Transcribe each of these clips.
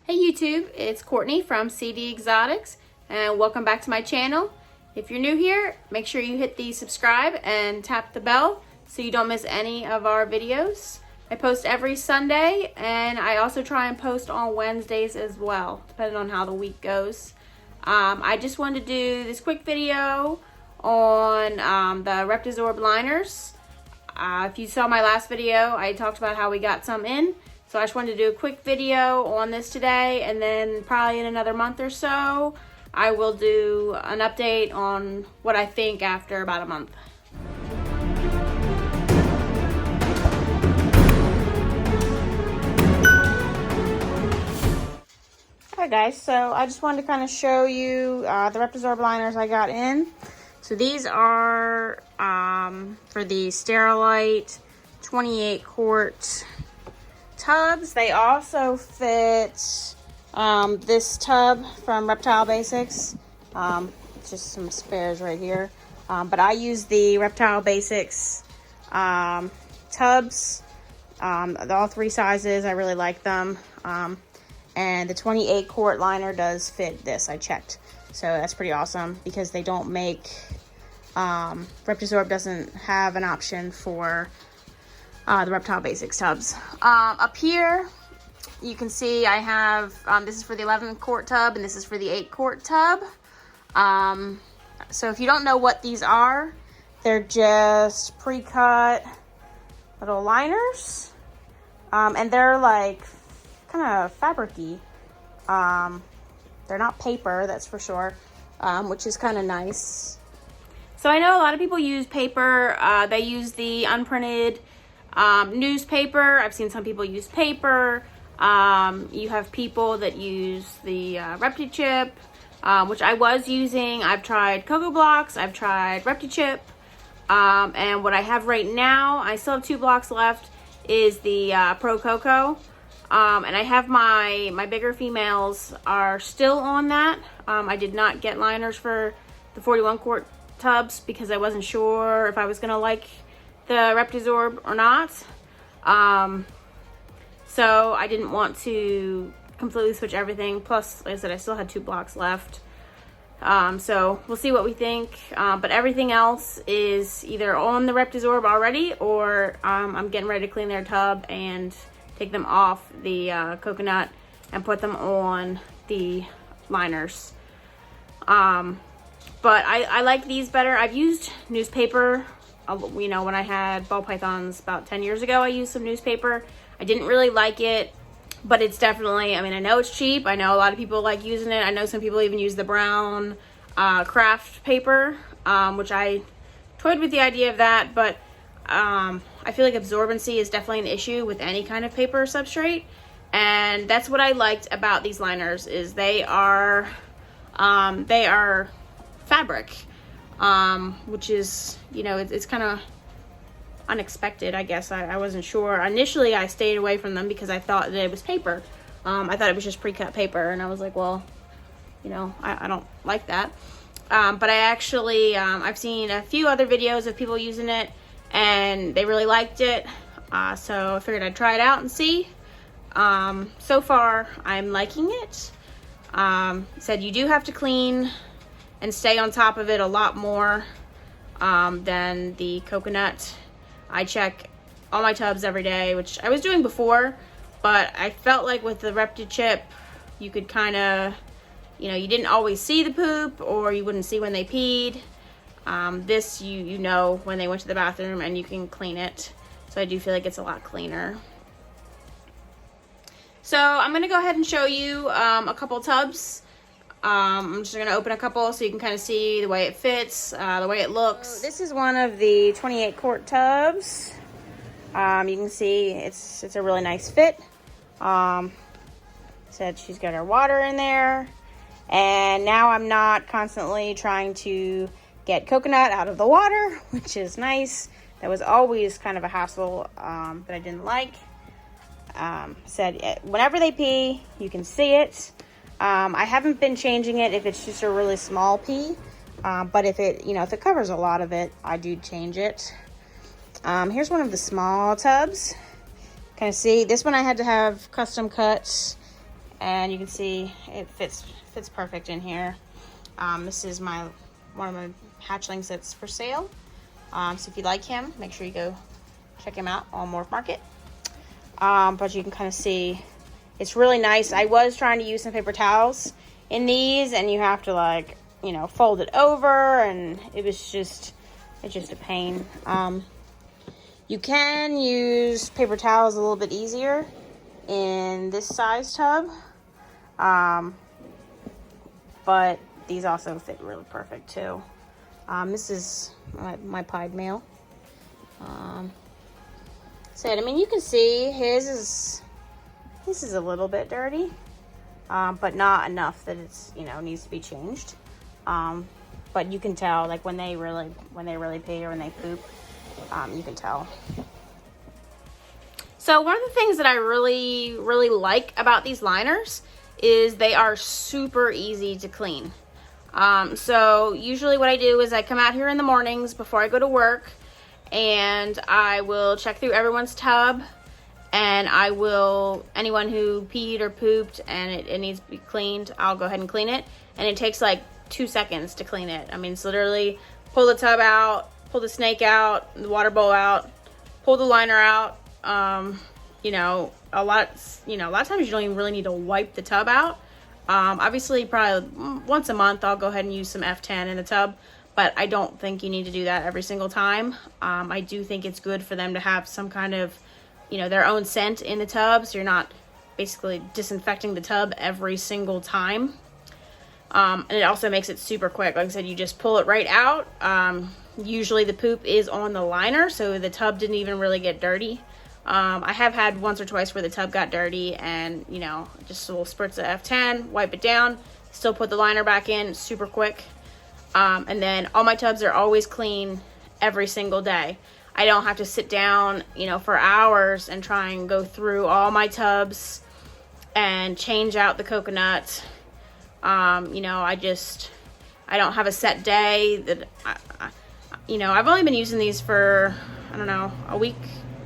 Hey YouTube, it's Courtney from CD Exotics and welcome back to my channel. If you're new here, make sure you hit the subscribe and tap the bell so you don't miss any of our videos. I post every Sunday and I also try and post on Wednesdays as well, depending on how the week goes. I just wanted to do this quick video on the Reptizorb liners. If you saw my last video, I talked about how we got some in. So I just wanted to do a quick video on this today, and then probably in another month or so, I will do an update on what I think after about a month. Alright guys, so I just wanted to kind of show you the Reptizorb liners I got in. So these are for the Sterilite 28 quart tubs. They also fit this tub from Reptile Basics. Just some spares right here. But I use the Reptile Basics tubs, all three sizes. I really like them. And the 28 quart liner does fit this. I checked. So that's pretty awesome because they don't make, Reptizorb doesn't have an option for the Reptile Basics tubs. Up here, you can see I have, this is for the 11 quart tub and this is for the 8 quart tub. So if you don't know what these are, they're just pre-cut little liners. And they're like kind of fabric-y. They're not paper, that's for sure, which is kind of nice. So I know a lot of people use paper. They use the unprinted newspaper. I've seen some people use paper. You have people that use the Repti-Chip, which I was using. I've tried Cocoa Blocks. I've tried Repti-Chip. And what I have right now, I still have 2 blocks left, is the Pro Cocoa. And I have my bigger females are still on that. I did not get liners for the 41 quart tubs because I wasn't sure if I was gonna like the Reptizorb or not. So I didn't want to completely switch everything. Plus, like I said, I still had 2 blocks left. So we'll see what we think. But everything else is either on the Reptizorb already, or I'm getting ready to clean their tub and take them off the coconut and put them on the liners. But I like these better. I've used newspaper. You know, when I had ball pythons about 10 years ago, I used some newspaper. I didn't really like it, but it's definitely, I mean, I know it's cheap. I know a lot of people like using it. I know some people even use the brown craft paper, which I toyed with the idea of that, but I feel like absorbency is definitely an issue with any kind of paper substrate. And that's what I liked about these liners, is they are fabric. Which is, you know, it's kind of unexpected, I guess. I wasn't sure. Initially, I stayed away from them because I thought that it was paper. I thought it was just pre-cut paper, and I was like, well, you know, I don't like that. But I actually, I've seen a few other videos of people using it, and they really liked it. So I figured I'd try it out and see. So far, I'm liking it. Said you do have to clean and stay on top of it a lot more than the coconut. I check all my tubs every day, which I was doing before, but I felt like with the Repti-Chip, you could kind of, you know, you didn't always see the poop, or you wouldn't see when they peed. This, you know when they went to the bathroom, and you can clean it. So I do feel like it's a lot cleaner. So I'm going to go ahead and show you a couple tubs. I'm just going to open a couple so you can kind of see the way it fits, the way it looks. So this is one of the 28 quart tubs. You can see it's a really nice fit. Said she's got her water in there. And now I'm not constantly trying to get coconut out of the water, which is nice. That was always kind of a hassle that I didn't like. Said whenever they pee, you can see it. I haven't been changing it if it's just a really small pee, but if it, you know, if it covers a lot of it, I do change it. Here's one of the small tubs. Kind of see, this one I had to have custom cuts, and you can see it fits perfect in here. This is one of my hatchlings that's for sale. So if you like him, make sure you go check him out on Morph Market. But you can kind of see it's really nice. I was trying to use some paper towels in these, and you have to, like, you know, fold it over, and it's just a pain. You can use paper towels a little bit easier in this size tub, but these also fit really perfect too. This is my pied male. So I mean, you can see his is a little bit dirty, but not enough that it's, you know, needs to be changed. But you can tell, like, when they really pee or when they poop, you can tell. So one of the things that I really like about these liners is they are super easy to clean. So usually what I do is I come out here in the mornings before I go to work, and I will check through everyone's tub, and anyone who peed or pooped and it needs to be cleaned, I'll go ahead and clean it. And it takes like 2 seconds to clean it. I mean, it's literally pull the tub out, pull the snake out, the water bowl out, pull the liner out. You know, a lot of times you don't even really need to wipe the tub out. Obviously, probably once a month, I'll go ahead and use some F10 in the tub, but I don't think you need to do that every single time. I do think it's good for them to have some kind of, you know, their own scent in the tub, so you're not basically disinfecting the tub every single time. And it also makes it super quick. Like I said, you just pull it right out. Usually the poop is on the liner, so the tub didn't even really get dirty. I have had once or twice where the tub got dirty, and, you know, just a little spritz of F10, wipe it down, still put the liner back in, super quick. And then all my tubs are always clean every single day. I don't have to sit down, you know, for hours and try and go through all my tubs and change out the coconut. You know, I don't have a set day that you know, I've only been using these for, I don't know, a week,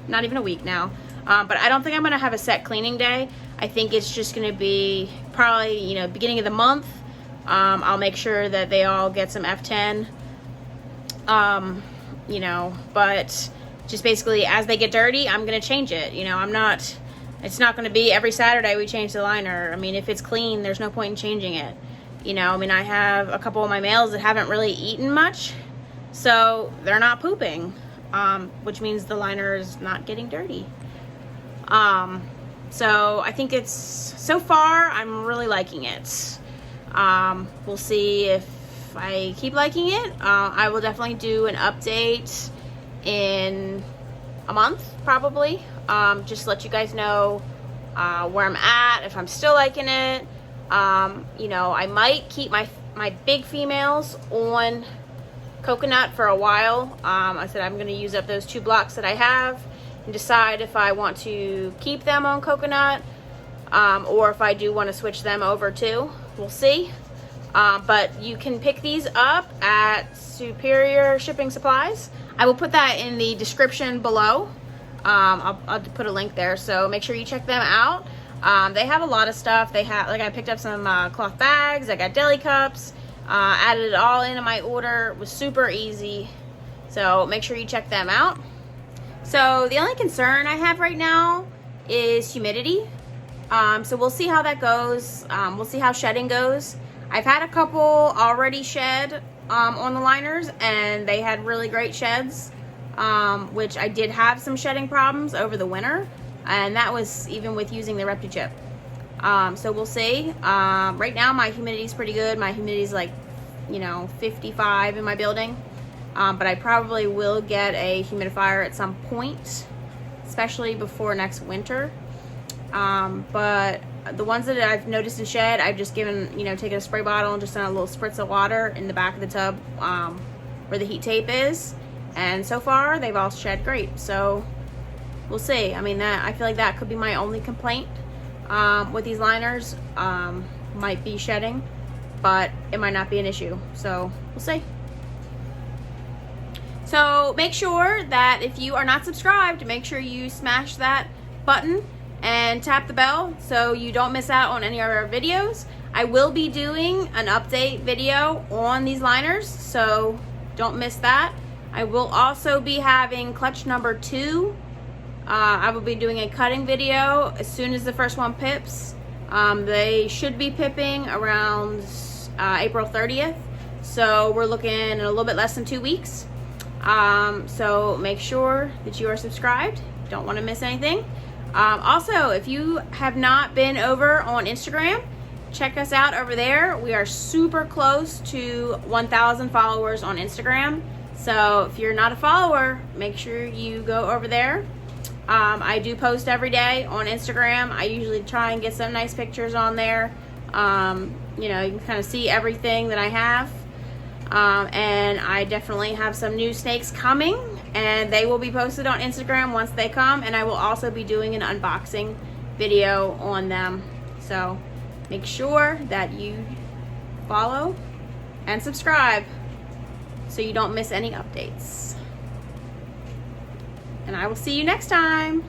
not even a week now. But I don't think I'm going to have a set cleaning day. I think it's just going to be probably, you know, beginning of the month. I'll make sure that they all get some F10. You know, but just basically as they get dirty, I'm going to change it. You know, it's not going to be every Saturday we change the liner. I mean, if it's clean, there's no point in changing it. You know, I mean, I have a couple of my males that haven't really eaten much, so they're not pooping, which means the liner is not getting dirty. So I think so far, I'm really liking it. We'll see if I keep liking it. I will definitely do an update in a month, probably. Just to let you guys know where I'm at, if I'm still liking it. You know, I might keep my big females on coconut for a while. I said I'm going to use up those 2 blocks that I have and decide if I want to keep them on coconut, or if I do want to switch them over too. We'll see. But you can pick these up at Superior Shipping Supplies. I will put that in the description below. I'll put a link there, so make sure you check them out. They have a lot of stuff. They have, like, I picked up some cloth bags. I got deli cups. Added it all into my order. It was super easy. So make sure you check them out. So the only concern I have right now is humidity. So we'll see how that goes. We'll see how shedding goes. I've had a couple already shed on the liners, and they had really great sheds, which I did have some shedding problems over the winter, and that was even with using the Reptizorb. So we'll see. Right now my humidity is pretty good. My humidity is like, you know, 55 in my building, but I probably will get a humidifier at some point, especially before next winter. But the ones that I've noticed in shed, I've just given, you know, taken a spray bottle and just done a little spritz of water in the back of the tub where the heat tape is, and so far they've all shed great. So we'll see. I mean, I feel like that could be my only complaint with these liners. Might be shedding, but it might not be an issue, so we'll see. So make sure that if you are not subscribed, make sure you smash that button and tap the bell so you don't miss out on any of our videos. I will be doing an update video on these liners, so don't miss that. I will also be having clutch number 2. I will be doing a cutting video as soon as the first one pips. They should be pipping around April 30th, so we're looking at a little bit less than 2 weeks. So make sure that you are subscribed. Don't want to miss anything. Also, if you have not been over on Instagram, check us out over there. We are super close to 1,000 followers on Instagram. So if you're not a follower, make sure you go over there. I do post every day on Instagram. I usually try and get some nice pictures on there. You know, you can kind of see everything that I have. And I definitely have some new snakes coming, and they will be posted on Instagram once they come, and I will also be doing an unboxing video on them. So make sure that you follow and subscribe so you don't miss any updates. And I will see you next time.